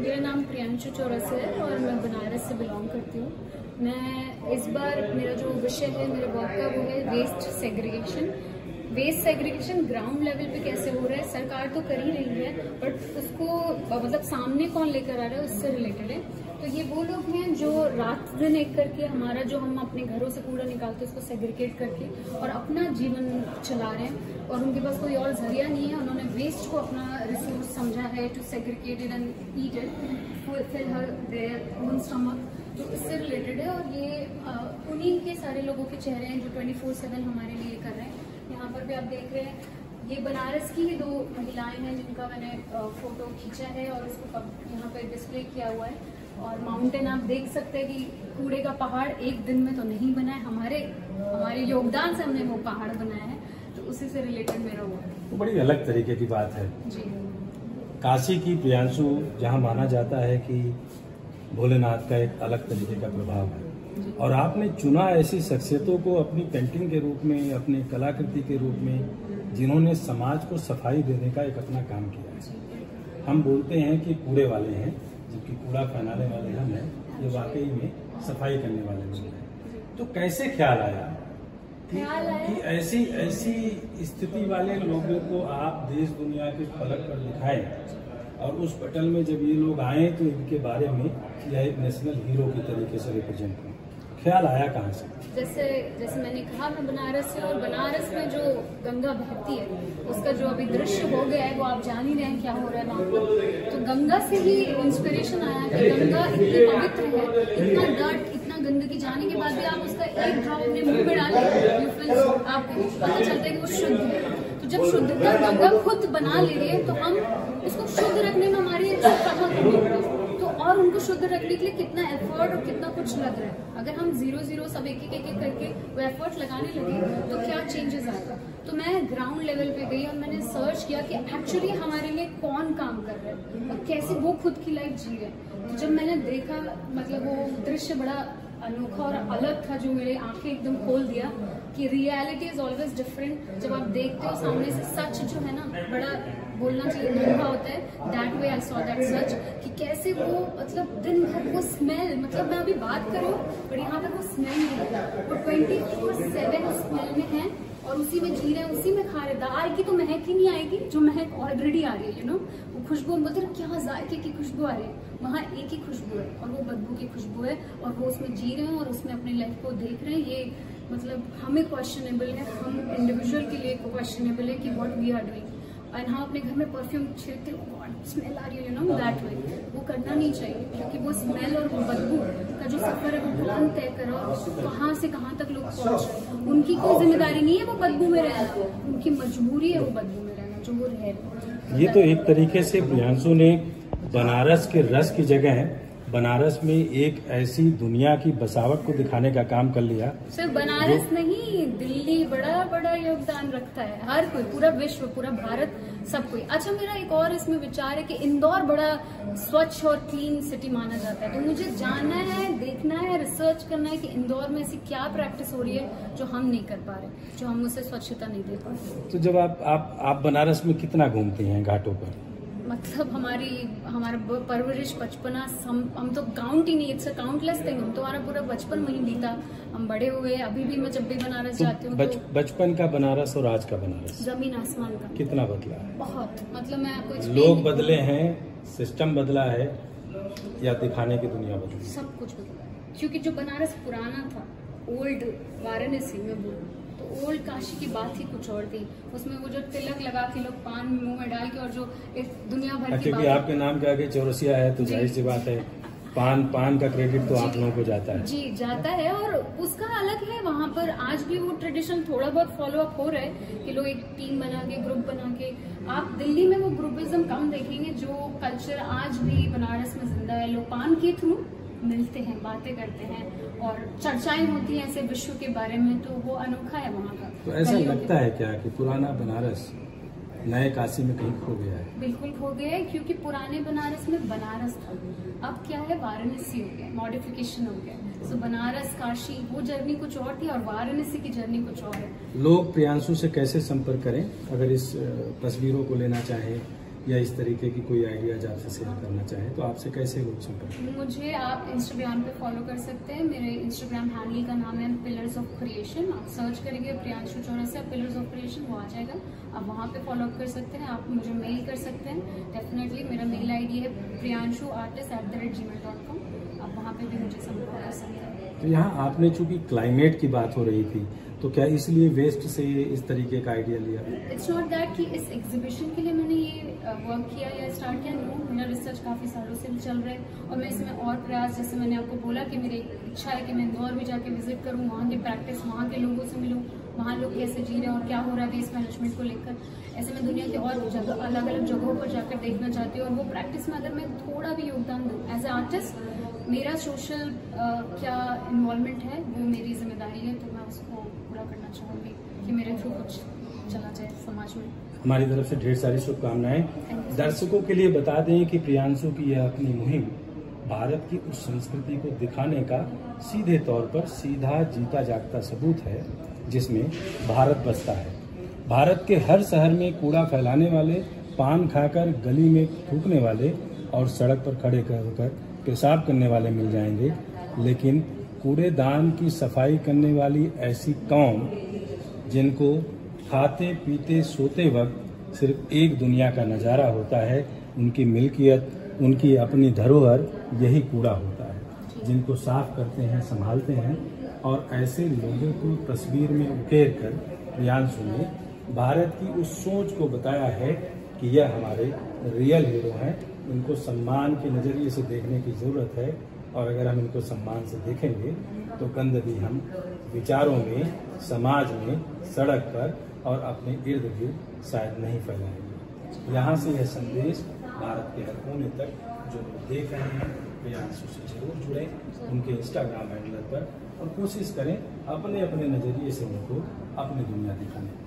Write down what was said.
मेरा नाम प्रियांशु चौरसिया है और मैं बनारस से बिलोंग करती हूँ। मैं इस बार मेरा जो विषय है मेरे वर्क का वो है waste segregation. Waste segregation ground level पे कैसे हो रहा है, सरकार तो कर ही रही है बट उसको मतलब सामने कौन लेकर आ रहा है उससे रिलेटेड है। तो ये वो लोग हैं जो रात दिन एक करके हमारा जो हम अपने घरों से कूड़ा निकालते हैं उसको सेग्रीगेट करके और अपना जीवन चला रहे हैं और उनके पास कोई और जरिया नहीं है। उन्होंने वेस्ट को अपना रिसोर्स समझा है to segregate it and eat it fill her their own stomach. तो इससे रिलेटेड है और ये उन्हीं के सारे लोगों के चेहरे हैं जो 24/7 हमारे लिए कर रहे हैं। यहाँ पर भी आप देख रहे हैं ये बनारस की ही 2 महिलाएं हैं जिनका मैंने फोटो खींचा है और इसको यहाँ पे डिस्प्ले किया हुआ है। और माउंटेन आप देख सकते हैं कि कूड़े का पहाड़ एक दिन में तो नहीं बना है, हमारे योगदान से हमने वो पहाड़ बनाया है। तो उसी से रिलेटेड मेरा वो है। तो बड़ी अलग तरीके की बात है जी। काशी की प्रियांशु, जहाँ माना जाता है कि भोलेनाथ का एक अलग तरीके का प्रभाव है और आपने चुना ऐसी शख्सियतों को अपनी पेंटिंग के रूप में, अपनी कलाकृति के रूप में, जिन्होंने समाज को सफाई देने का एक अपना काम किया है। हम बोलते हैं कि कूड़े वाले हैं, जबकि कूड़ा फैलाने वाले हम हैं, ये वाकई में सफाई करने वाले लोग हैं। तो कैसे ख्याल आया कि ऐसी स्थिति वाले लोगों को आप देश दुनिया के फलक पर दिखाएं और उस पटल में जब ये लोग आए तो इनके बारे में यह एक नेशनल हीरो की तरीके से रिप्रेजेंट करें, ख्याल आया कहाँ से? जैसे मैंने कहा मैं बनारस से, और बनारस में जो गंगा बहती है उसका जो अभी दृश्य हो गया है वो आप जान ही रहे हैं क्या हो रहा है वहाँ पर। तो गंगा से ही इंस्पिरेशन आया कि गंगा इतनी पवित्र है, इतना डर्ट, इतना गंदगी जाने के बाद भी आप उसका एक भाव अपने मुंह में डालें, आपको पता चलता है कि वो शुद्ध है। तो जब शुद्धता गंगा खुद बना ले रही है तो हम उसको शुद्ध रखने में हमारी कहाँ तो और उनको शुद्ध रखने के लिए कितना एफर्ट और कितना कुछ लग रहा है। अगर हम 0-0 सब एक करके वो एफर्ट लगाने लगे तो क्या चेंजेस आएगा। तो मैं ग्राउंड लेवल पे गई और मैंने सर्च किया कि एक्चुअली हमारे लिए कौन काम कर रहा है और कैसे वो खुद की लाइफ जी रहे हैं। तो जब मैंने देखा मतलब वो दृश्य बड़ा अनोखा और अलग था जो मेरे आंखें एकदम खोल दिया कि रियलिटी इज ऑलवेज डिफरेंट। जब आप देखते हो सामने से सच जो है ना बड़ा बोलना चाहिए नंगा होता है, that way I saw that such कि कैसे वो मतलब दिन भर वो स्मेल, मतलब मैं अभी बात करूँ पर यहाँ पर वो स्मेल नहीं होता, वो 24/7 स्मेल में है और उसी में जी रहे हैं, उसी में खा रहे। दाल की तो महक ही नहीं आएगी जो महक ऑलरेडी आ रही है, वो खुशबू मतलब क्या जायके की खुशबू आ रही है, वहाँ एक ही खुशबू है और वो बदबू की खुशबू है और वो उसमें जी रहे हैं और उसमें अपनी लाइफ को देख रहे हैं। ये मतलब हमें क्वेश्चनेबल है, हम इंडिविजुअल के लिए क्वेश्चनेबल है कि व्हाट वी आर डूइंग। और हाँ अपने घर में परफ्यूम छिड़कते हो, स्मेल आ रही है दैट वे, वो करना नहीं चाहिए क्योंकि वो स्मेल और वो बदबू का जो सफर है वो कौन तय करा और कहाँ से कहाँ तक लोग पहुँच, उनकी कोई जिम्मेदारी नहीं है वो बदबू में रहना, उनकी मजबूरी है वो बदबू में रहना जो वो रह। ये तो एक तरीके से प्रियांशु ने बनारस के रस की जगह बनारस में एक ऐसी दुनिया की बसावट को दिखाने का काम कर लिया। सिर्फ बनारस नहीं, दिल्ली बड़ा बड़ा योगदान रखता है, हर कोई, पूरा विश्व, पूरा भारत, सब कोई। अच्छा मेरा एक और इसमें विचार है कि इंदौर बड़ा स्वच्छ और क्लीन सिटी माना जाता है, तो मुझे जानना है, देखना है, रिसर्च करना है कि इंदौर में ऐसी क्या प्रैक्टिस हो रही है जो हम नहीं कर पा रहे, जो हम उससे स्वच्छता नहीं दे पा रहे। तो जब आप बनारस में कितना घूमते हैं घाटों पर? मतलब हमारा परवरिश बचपना हम तो काउंट ही नहीं, इट्स अ काउंटलेस थिंग। हम तो हमारा पूरा बचपन वहीं बीता, हम बड़े हुए, अभी भी मैं जब भी बनारस जाती हूँ तो बचपन का बनारस और आज का बनारस जमीन आसमान का कितना बदला है? बहुत, मतलब मैं आपको लोग बदले हैं, सिस्टम बदला है या दिखाने की दुनिया बदली? सब कुछ बदला है क्योंकि जो बनारस पुराना था, ओल्ड वाराणसी में बोलूँ तो ओल्ड काशी की बात ही कुछ और थी। उसमें वो जो तिलक लगा के लोग पान मुंह में डाल के और जो एक दुनिया भर की क्योंकि आपके नाम के आगे चौरसिया है तो जाहिर सी बात है पान का क्रेडिट तो आप लोगों को जाता है। जी जाता है और उसका अलग है। वहाँ पर आज भी वो ट्रेडिशन थोड़ा बहुत फॉलो अप हो रहा है कि लोग एक टीम बना के, ग्रुप बना के। आप दिल्ली में वो ग्रुपिज्म कम देखेंगे, जो कल्चर आज भी बनारस में जिंदा है। लोग पान के थ्रू मिलते हैं, बातें करते हैं और चर्चाएं होती हैं ऐसे विश्व के बारे में, तो वो अनोखा है वहाँ का। तो ऐसा लगता है क्या कि पुराना बनारस नए काशी में कहीं खो गया है? बिल्कुल खो गया है क्योंकि पुराने बनारस में बनारस था, अब क्या है वाराणसी हो गया, मॉडिफिकेशन हो गया। सो बनारस काशी वो जर्नी कुछ और थी और वाराणसी की जर्नी कुछ और है। लोग प्रियांशु से कैसे संपर्क करें अगर इस तस्वीरों को लेना चाहें या इस तरीके की कोई आइडियाज आपसे शेयर करना चाहें तो आपसे कैसे लोग संपर्क? मुझे आप इंस्टाग्राम पे फॉलो कर सकते हैं। मेरे इंस्टाग्राम हैंडल का नाम है पिलर्स ऑफ क्रिएशन। आप सर्च करेंगे Priyanshu Chaurasia pillars of creation, वो आ जाएगा। आप वहाँ पे फॉलो अप कर सकते हैं। आप मुझे मेल कर सकते हैं। डेफिनेटली मेरा मेल आईडी है priyanshuartist@gmail.com। आप वहाँ पे भी मुझे संपर्क कर सकते हैं। तो यहाँ आपने चूंकि क्लाइमेट की बात हो रही थी, तो क्या इसलिए वेस्ट से इस तरीके का आइडिया लिया? इट्स नॉट दैट कि इस एग्जीबिशन के लिए मैंने ये वर्क किया या स्टार्ट किया। नो, मेरा रिसर्च काफ़ी सालों से चल रहा है और मैं इसमें और प्रयास, जैसे मैंने आपको बोला कि मेरी इच्छा है कि मैं इंदौर भी जाके विजिट करूँ, वहाँ की प्रैक्टिस, वहाँ के लोगों से मिलूँ, वहाँ लोग कैसे जी रहे हैं और क्या हो रहा है वेस्ट मैनेजमेंट को लेकर। ऐसे मैं दुनिया के और जगह अलग अलग जगहों पर जाकर देखना चाहती हूँ और वो प्रैक्टिस में अगर मैं थोड़ा भी योगदान दूँ एज ए आर्टिस्ट, मेरा सोशल क्या इन्वॉल्वमेंट है वो मेरी जिम्मेदारी है, तो मैं उसको पूरा करना चाहूँगी कि मेरे थ्रू कुछ चला जाए समाज में। हमारी तरफ से ढेर सारी शुभकामनाएं। दर्शकों के लिए बता दें कि प्रियांशु की यह अपनी मुहिम भारत की उस संस्कृति को दिखाने का सीधे तौर पर सीधा जीता जागता सबूत है जिसमें भारत बसता है। भारत के हर शहर में कूड़ा फैलाने वाले, पान खाकर गली में थूकने वाले और सड़क पर खड़े होकर पेशाब करने वाले मिल जाएंगे, लेकिन कूड़ेदान की सफाई करने वाली ऐसी कौम जिनको खाते पीते सोते वक्त सिर्फ एक दुनिया का नज़ारा होता है, उनकी मिल्कियत, उनकी अपनी धरोहर यही कूड़ा होता है, जिनको साफ करते हैं, संभालते हैं। और ऐसे लोगों को तस्वीर में उकेर कर प्रियांशु ने भारत की उस सोच को बताया है कि यह हमारे रियल हीरो हैं। इनको सम्मान के नज़रिए से देखने की ज़रूरत है और अगर हम इनको सम्मान से देखेंगे तो गंदगी हम विचारों में, समाज में, सड़क पर और अपने इर्द गिर्द शायद नहीं फैलाएंगे। यहाँ से यह संदेश भारत के हर कोने तक जो लोग देख रहे हैं प्रियांशु से जरूर जुड़ें उनके इंस्टाग्राम हैंडल पर और कोशिश करें अपने अपने नज़रिए से उनको अपनी दुनिया दिखाने की।